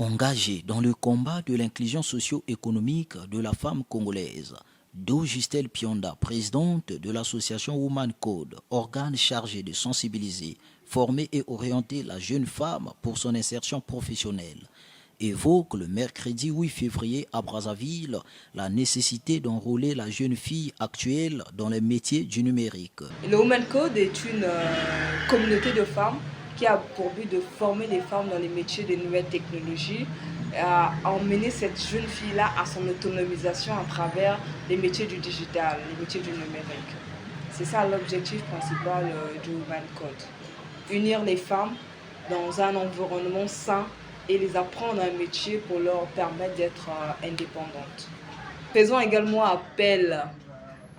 Engagée dans le combat de l'inclusion socio-économique de la femme congolaise, Do Justel Pionda, présidente de l'association Woman Code, organe chargé de sensibiliser, former et orienter la jeune femme pour son insertion professionnelle, évoque le mercredi 8 février à Brazzaville la nécessité d'enrôler la jeune fille actuelle dans les métiers du numérique. Le Woman Code est une communauté de femmes qui a pour but de former les femmes dans les métiers des nouvelles technologies, à emmener cette jeune fille-là à son autonomisation à travers les métiers du digital, les métiers du numérique. C'est ça l'objectif principal du Woman Code. Unir les femmes dans un environnement sain et les apprendre un métier pour leur permettre d'être indépendantes. Faisons également appel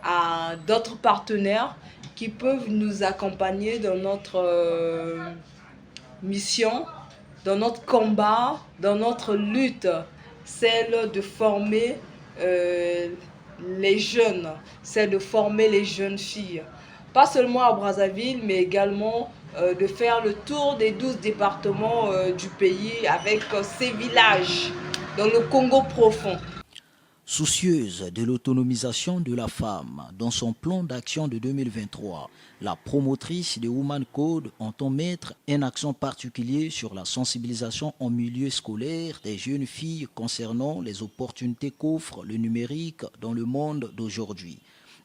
à d'autres partenaires qui peuvent nous accompagner dans notre mission, dans notre combat, dans notre lutte, celle de former les jeunes, celle de former les jeunes filles. Pas seulement à Brazzaville, mais également de faire le tour des 12 départements du pays avec ces villages dans le Congo profond. Soucieuse de l'autonomisation de la femme, dans son plan d'action de 2023, la promotrice de Woman Code entend mettre un accent particulier sur la sensibilisation en milieu scolaire des jeunes filles concernant les opportunités qu'offre le numérique dans le monde d'aujourd'hui.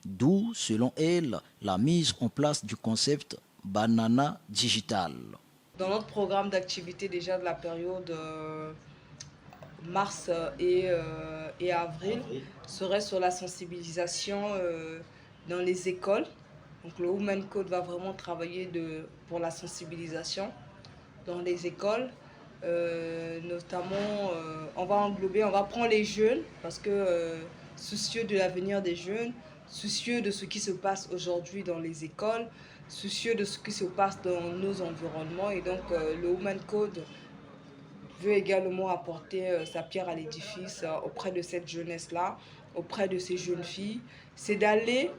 D'où, selon elle, la mise en place du concept Banana Digital. Dans notre programme d'activité déjà de la période mars et avril serait sur la sensibilisation dans les écoles. Donc le Woman Code va vraiment travailler pour la sensibilisation dans les écoles. Notamment, on va prendre les jeunes parce que soucieux de l'avenir des jeunes, soucieux de ce qui se passe aujourd'hui dans les écoles, soucieux de ce qui se passe dans nos environnements. Et donc le Woman Code veut également apporter sa pierre à l'édifice auprès de cette jeunesse-là, auprès de ces jeunes filles. C'est d'aller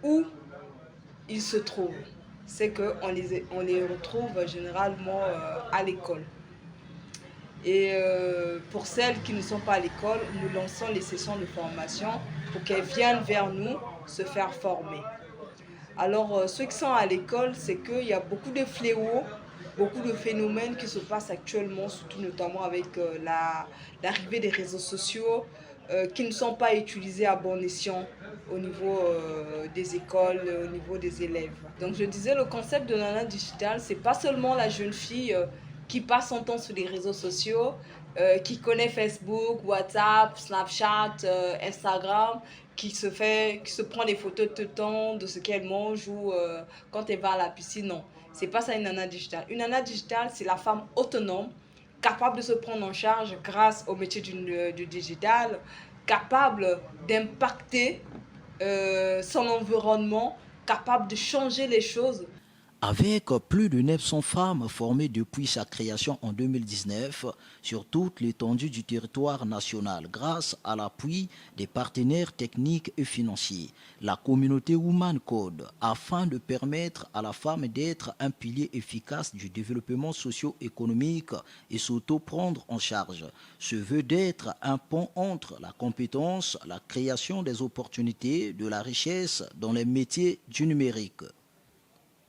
où ils se trouvent. C'est qu'on les retrouve généralement à l'école. Et pour celles qui ne sont pas à l'école, nous lançons les sessions de formation pour qu'elles viennent vers nous se faire former. Alors, ceux qui sont à l'école, c'est qu'il y a beaucoup de fléaux, beaucoup de phénomènes qui se passent actuellement, surtout notamment avec l'arrivée des réseaux sociaux qui ne sont pas utilisés à bon escient au niveau des écoles, au niveau des élèves. Donc je disais, le concept de Nana Digital, c'est pas seulement la jeune fille qui passe son temps sur les réseaux sociaux, qui connaît Facebook, WhatsApp, Snapchat, Instagram, qui se prend des photos tout le temps de ce qu'elle mange ou quand elle va à la piscine. Non, c'est pas ça une nana digitale. Une nana digitale, c'est la femme autonome, capable de se prendre en charge grâce au métier du digital, capable d'impacter son environnement, capable de changer les choses. Avec plus de 900 femmes formées depuis sa création en 2019 sur toute l'étendue du territoire national grâce à l'appui des partenaires techniques et financiers, la communauté Woman Code, afin de permettre à la femme d'être un pilier efficace du développement socio-économique et s'auto-prendre en charge, se veut d'être un pont entre la compétence, la création des opportunités, de la richesse dans les métiers du numérique.